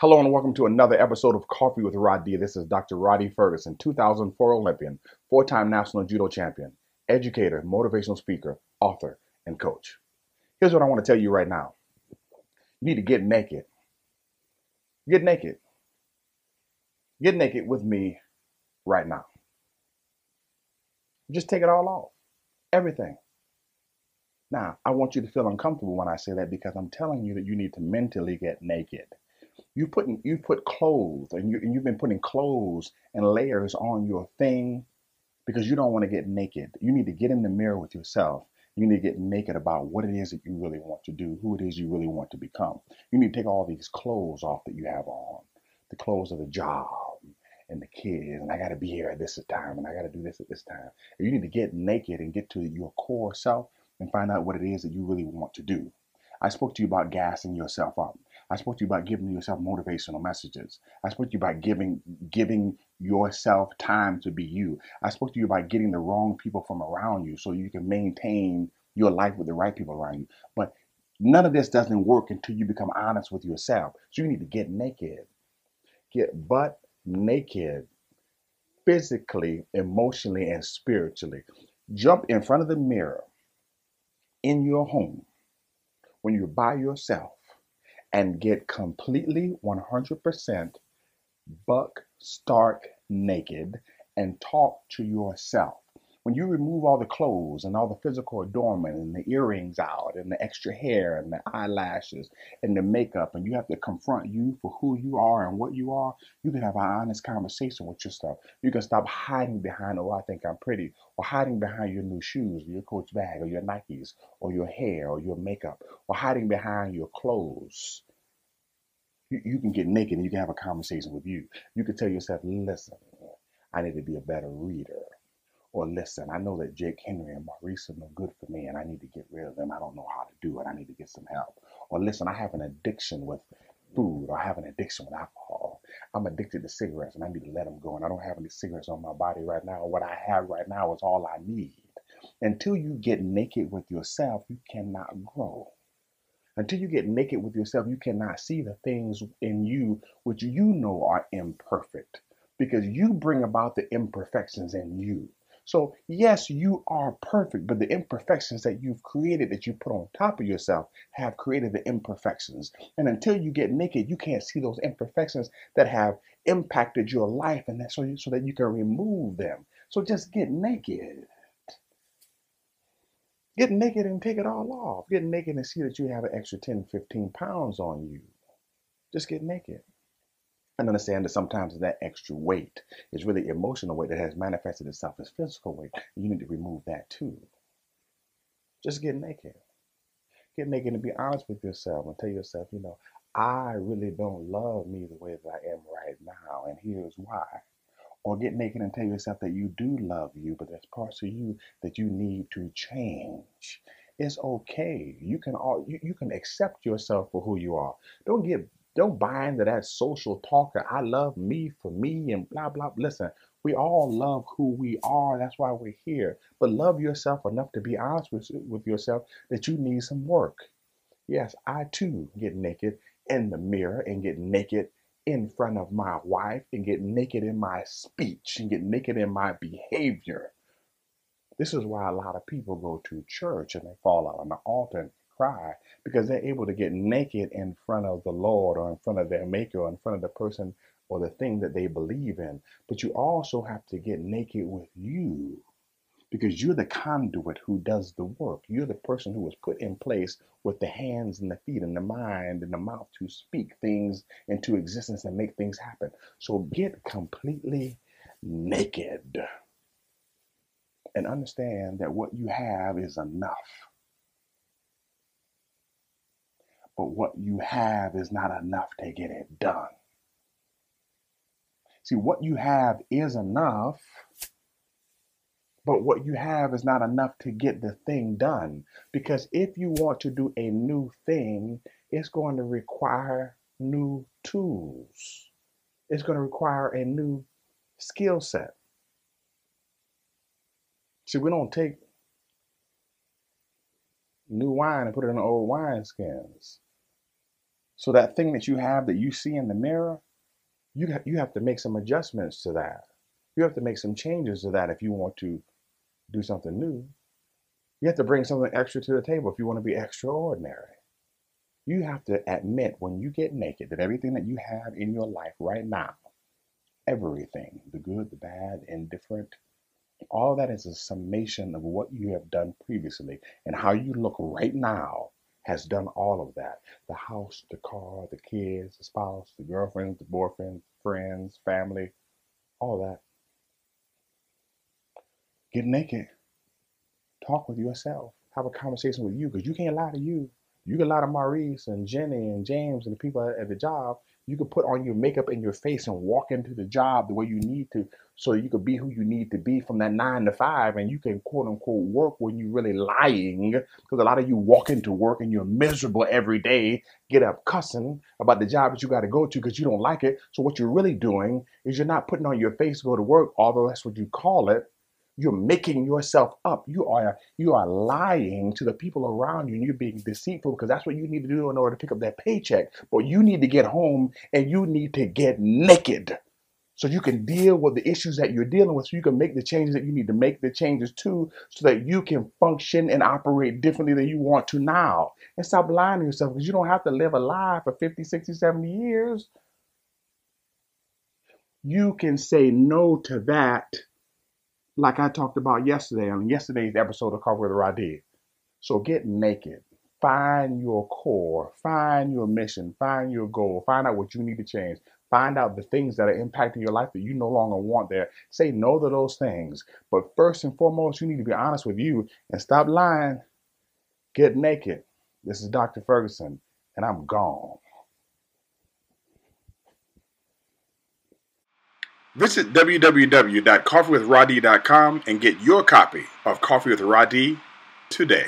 Hello and welcome to another episode of Coffee with Rhadi. This is Dr. Rhadi Ferguson, 2004 Olympian, four-time national judo champion, educator, motivational speaker, author, and coach. Here's what I want to tell you right now. You need to get naked. Get naked. Get naked with me right now. Just take it all off. Everything. Now, I want you to feel uncomfortable when I say that because I'm telling you that you need to mentally get naked. You put clothes and you've been putting clothes and layers on your thing because you don't want to get naked. You need to get in the mirror with yourself. You need to get naked about what it is that you really want to do, who it is you really want to become. You need to take all these clothes off that you have on, the clothes of the job and the kids, and I got to be here at this time, and I got to do this at this time. And you need to get naked and get to your core self and find out what it is that you really want to do. I spoke to you about gassing yourself up. I spoke to you about giving yourself motivational messages. I spoke to you about giving yourself time to be you. I spoke to you about getting the wrong people from around you so you can maintain your life with the right people around you. But none of this doesn't work until you become honest with yourself. So you need to get naked. Get butt naked, physically, emotionally, and spiritually. Jump in front of the mirror in your home when you're by yourself and get completely 100% buck stark naked and talk to yourself. When you remove all the clothes and all the physical adornment and the earrings out and the extra hair and the eyelashes and the makeup, and you have to confront you for who you are and what you are, you can have an honest conversation with yourself. You can stop hiding behind, oh, I think I'm pretty, or hiding behind your new shoes or your Coach bag or your Nikes or your hair or your makeup, or hiding behind your clothes. You can get naked and you can have a conversation with you. You can tell yourself, listen, I need to be a better reader. Or listen, I know that Jake Henry and Maurice are no good for me and I need to get rid of them. I don't know how to do it. I need to get some help. Or listen, I have an addiction with food, or I have an addiction with alcohol. I'm addicted to cigarettes and I need to let them go. And I don't have any cigarettes on my body right now. What I have right now is all I need. Until you get naked with yourself, you cannot grow. Until you get naked with yourself, you cannot see the things in you which you know are imperfect because you bring about the imperfections in you. So, yes, you are perfect, but the imperfections that you've created, that you put on top of yourself, have created the imperfections. And until you get naked, you can't see those imperfections that have impacted your life, and so that you can remove them. So just get naked. Get naked and take it all off. Get naked and see that you have an extra 10, 15 pounds on you. Just get naked. And understand that sometimes that extra weight is really emotional weight that has manifested itself as physical weight. You need to remove that too. Just get naked. Get naked and be honest with yourself and tell yourself, I really don't love me the way that I am right now. And here's why. Or get naked and tell yourself that you do love you, but there's parts of you that you need to change. It's okay. You can accept yourself for who you are. Don't buy into that social talk that I love me for me and blah blah. Listen, we all love who we are. That's why we're here. But love yourself enough to be honest with yourself that you need some work. Yes, I too get naked in the mirror and get naked in front of my wife and get naked in my speech and get naked in my behavior. This is why a lot of people go to church and they fall out on the altar and cry because they're able to get naked in front of the Lord or in front of their maker or in front of the person or the thing that they believe in. But you also have to get naked with you because you're the conduit who does the work. You're the person who was put in place with the hands and the feet and the mind and the mouth to speak things into existence and make things happen. So get completely naked and understand that what you have is enough. But what you have is not enough to get it done. See, what you have is enough, but what you have is not enough to get the thing done. Because if you want to do a new thing, it's going to require new tools. It's going to require a new skill set. See, we don't take new wine and put it in old wine skins. So that thing that you have that you see in the mirror, you have to make some adjustments to that. You have to make some changes to that if you want to do something new. You have to bring something extra to the table if you want to be extraordinary. You have to admit when you get naked that everything that you have in your life right now, everything, the good, the bad, indifferent, all that is a summation of what you have done previously, and how you look right now has done all of that. The house, the car, the kids, the spouse, the girlfriends, the boyfriends, friends, family, all that. Get naked. Talk with yourself. Have a conversation with you, because you can't lie to you. You can lie to Maurice and Jenny and James and the people at the job. You can put on your makeup and your face and walk into the job the way you need to, so you can be who you need to be from that 9 to 5, and you can quote unquote work when you're really lying. Because a lot of you walk into work and you're miserable every day, get up cussing about the job that you got to go to because you don't like it. So what you're really doing is you're not putting on your face to go to work, although that's what you call it. You're making yourself up. You are lying to the people around you, and you're being deceitful, because that's what you need to do in order to pick up that paycheck. But you need to get home and you need to get naked so you can deal with the issues that you're dealing with, so you can make the changes that you need to make the changes to, so that you can function and operate differently than you want to now. And stop lying to yourself, because you don't have to live a lie for 50, 60, 70 years. You can say no to that, like I talked about yesterday on yesterday's episode of Coffee with Rhadi. So get naked. Find your core. Find your mission. Find your goal. Find out what you need to change. Find out the things that are impacting your life that you no longer want there. Say no to those things. But first and foremost, you need to be honest with you and stop lying. Get naked. This is Dr. Ferguson, and I'm gone. Visit www.coffeewithradi.com and get your copy of Coffee with Radi today.